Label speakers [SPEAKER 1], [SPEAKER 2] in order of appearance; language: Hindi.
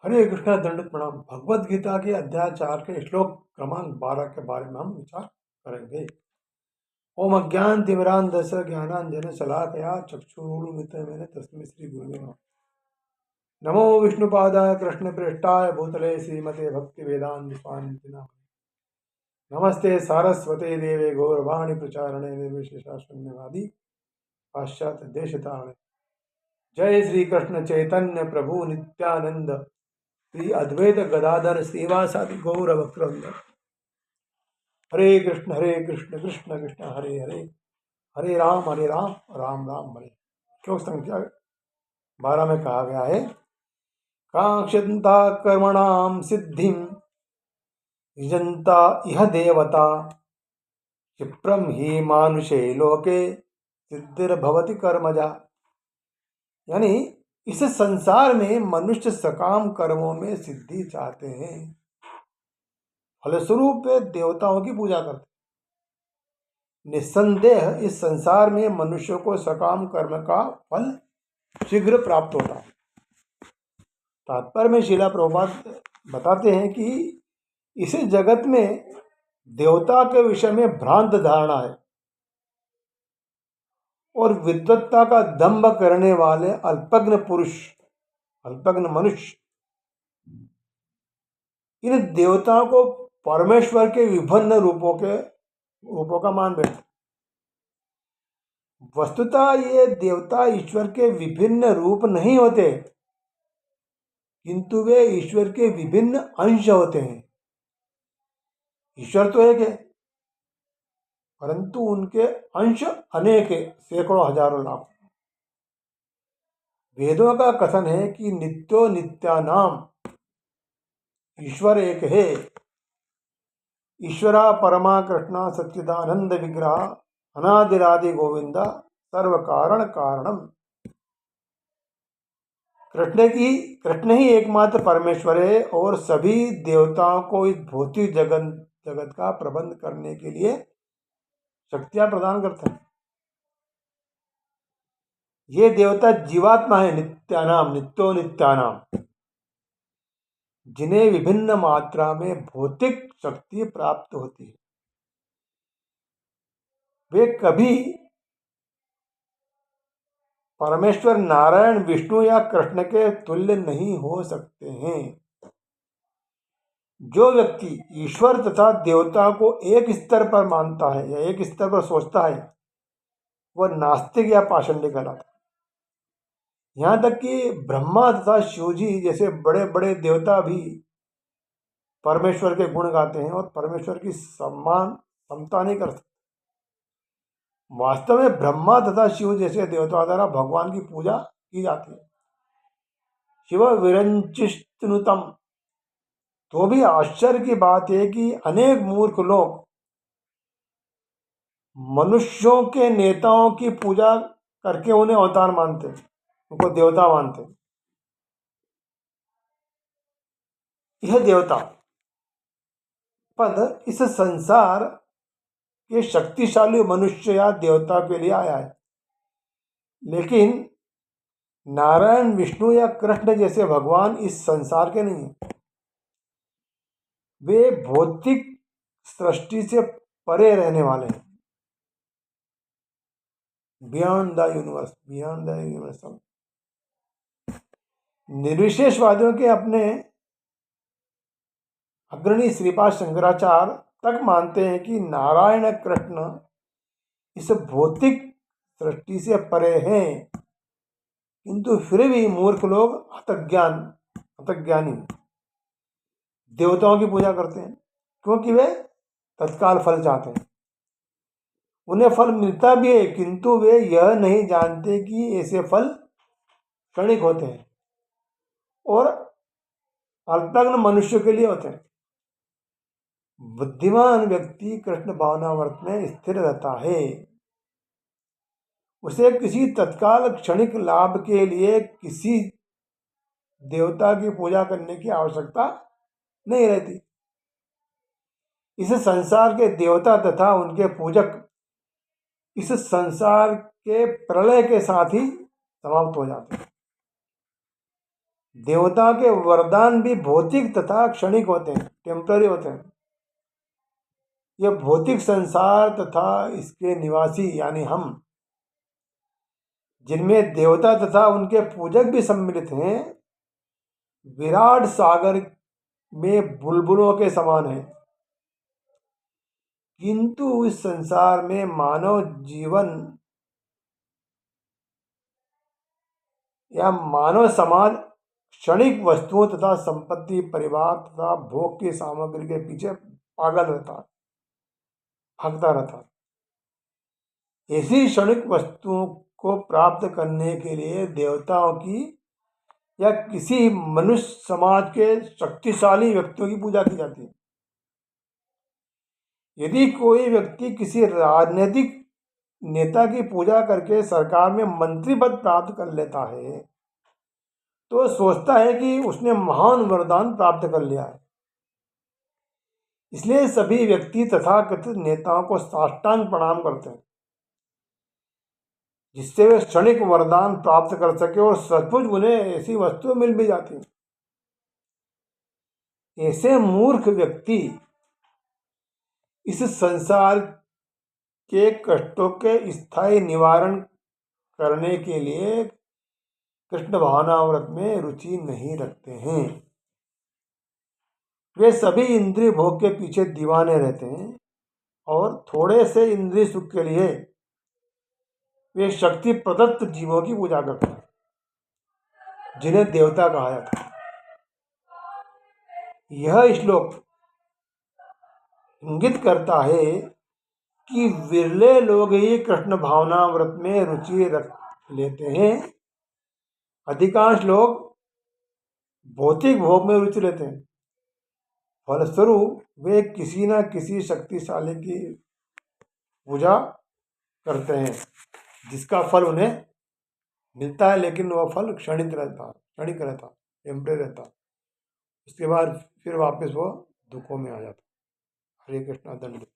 [SPEAKER 1] हरे कृष्णा दंडित प्रणाम। भगवद गीता के अध्याय 4 के श्लोक क्रमांक 12 के बारे में हम विचार करेंगे। ओम अज्ञान तिमिरांधस्य ज्ञानांजन शलाकया चक्षुरुन्मिलितं तस्मै श्री गुरुवे नमः। नमो विष्णुपादाय कृष्ण प्रेष्ठाय भूतले श्रीमते भक्ति वेदांत स्वामी नामिने। नमस्ते सारस्वते देवे गौरवाणी प्रचारणे निर्विशेषा शून्यवादी पाश्चात्य देशतारणे। जय श्री कृष्ण चैतन्य प्रभु नित्यानंद श्री अद्वैत गदाधर श्रीवासादि गौर भक्तवृंद। हरे कृष्ण कृष्ण कृष्ण हरे हरे, हरे राम राम राम हरे। श्लोक संख्या 12 में कहा गया है, कांक्षन्ता कर्मणाम सिद्धिम यजन्ता इह देवता क्षिप्रम ही मानुषे लोके सिद्धिर्भवति कर्मजा। यानी इस संसार में मनुष्य सकाम कर्मों में सिद्धि चाहते हैं, फलस्वरूप देवताओं की पूजा करते। निस्संदेह इस संसार में मनुष्य को सकाम कर्म का फल शीघ्र प्राप्त होता है। तात्पर्य में श्रील प्रभुपाद बताते हैं कि इस जगत में देवता के विषय में भ्रांत धारणा है और विद्वत्ता का दंभ करने वाले अल्पज्ञ पुरुष, अल्पज्ञ मनुष्य इन देवताओं को परमेश्वर के विभिन्न रूपों का मान बैठे। वस्तुतः ये देवता ईश्वर के विभिन्न रूप नहीं होते, किंतु वे ईश्वर के विभिन्न अंश होते हैं। ईश्वर तो एक है, परंतु उनके अंश अनेक है, सैकड़ों हजारों लाख। वेदों का कथन है कि नित्यो नित्यानाम ईश्वर एक है। ईश्वरा परमा कृष्ण सच्चिदानंद विग्रह अनादिरादि गोविंद सर्व कारण कारणम। कृष्ण ही एकमात्र परमेश्वर है और सभी देवताओं को इस भौतिक जगत का प्रबंध करने के लिए शक्तियां प्रदान करते हैं। ये देवता जीवात्मा है, नित्यो नित्यानाम, जिन्हें विभिन्न मात्रा में भौतिक शक्ति प्राप्त होती है। वे कभी परमेश्वर नारायण विष्णु या कृष्ण के तुल्य नहीं हो सकते हैं। जो व्यक्ति ईश्वर तथा देवता को एक स्तर पर मानता है या एक स्तर पर सोचता है, वह नास्तिक या पाषंडी कहलाता है। यहाँ तक कि ब्रह्मा तथा शिवजी जैसे बड़े बड़े देवता भी परमेश्वर के गुण गाते हैं और परमेश्वर की समता नहीं कर सकते। वास्तव में ब्रह्मा तथा शिव जैसे देवताओं द्वारा भगवान की पूजा की जाती है। शिव विरंचिष्टनुतम। तो भी आश्चर्य की बात है कि अनेक मूर्ख लोग मनुष्यों के नेताओं की पूजा करके उन्हें अवतार मानते, उनको देवता मानते। यह देवता पद इस संसार के शक्तिशाली मनुष्य या देवता के लिए आया है, लेकिन नारायण विष्णु या कृष्ण जैसे भगवान इस संसार के नहीं है। वे भौतिक सृष्टि से परे रहने वाले हैं, बियॉन्ड द यूनिवर्सल। निर्विशेषवादियों के अपने अग्रणी श्रीपाद शंकराचार्य तक मानते हैं कि नारायण कृष्ण इस भौतिक सृष्टि से परे हैं, किंतु फिर भी मूर्ख लोग हतज्ञानी देवताओं की पूजा करते हैं, क्योंकि वे तत्काल फल चाहते हैं। उन्हें फल मिलता भी है, किंतु वे यह नहीं जानते कि ऐसे फल क्षणिक होते हैं और अल्पज्ञ मनुष्य के लिए होते हैं। बुद्धिमान व्यक्ति कृष्ण भावनावर्त में स्थिर रहता है। उसे किसी तत्काल क्षणिक लाभ के लिए किसी देवता की पूजा करने की आवश्यकता नहीं रहती। इस संसार के देवता तथा उनके पूजक इस संसार के प्रलय के साथ ही समाप्त हो जाते हैं। देवता के वरदान भी भौतिक तथा क्षणिक होते हैं, टेम्पररी होते हैं। यह भौतिक संसार तथा इसके निवासी यानी हम, जिनमें देवता तथा उनके पूजक भी सम्मिलित हैं, विराट सागर में बुलबुलों के समान है। किंतु इस संसार में मानव जीवन या मानव समाज क्षणिक वस्तुओं तथा संपत्ति, परिवार तथा भोग की सामग्री के पीछे पागल रहता है, भागता रहता है। ऐसी क्षणिक वस्तुओं को प्राप्त करने के लिए देवताओं की या किसी मनुष्य समाज के शक्तिशाली व्यक्तियों की पूजा की जाती है। यदि कोई व्यक्ति किसी राजनीतिक नेता की पूजा करके सरकार में मंत्री पद प्राप्त कर लेता है तो सोचता है कि उसने महान वरदान प्राप्त कर लिया है। इसलिए सभी व्यक्ति तथाकथित नेताओं को साष्टांग प्रणाम करते हैं, जिससे वे क्षणिक वरदान प्राप्त कर सके और सचमुच उन्हें ऐसी वस्तुएं मिल भी जाती हैं। ऐसे मूर्ख व्यक्ति इस संसार के कष्टों के स्थायी निवारण करने के लिए कृष्ण भावनाव्रत में रुचि नहीं रखते हैं। वे सभी इंद्रिय भोग के पीछे दीवाने रहते हैं और थोड़े से इंद्रिय सुख के लिए वे शक्ति प्रदत्त जीवों की पूजा करते हैं, जिन्हें देवता कहा जाता है। यह श्लोक इंगित करता है कि विरले लोग ही कृष्ण भावनाव्रत में रुचि रख लेते हैं। अधिकांश लोग भौतिक भोग में रुचि लेते हैं। फलस्वरूप वे किसी न किसी शक्तिशाली की पूजा करते हैं, जिसका फल उन्हें मिलता है, लेकिन वह फल क्षणिक रहता, टेम्परेरी रहता। उसके बाद फिर वापस वो दुखों में आ जाता। हरे कृष्णा दंड।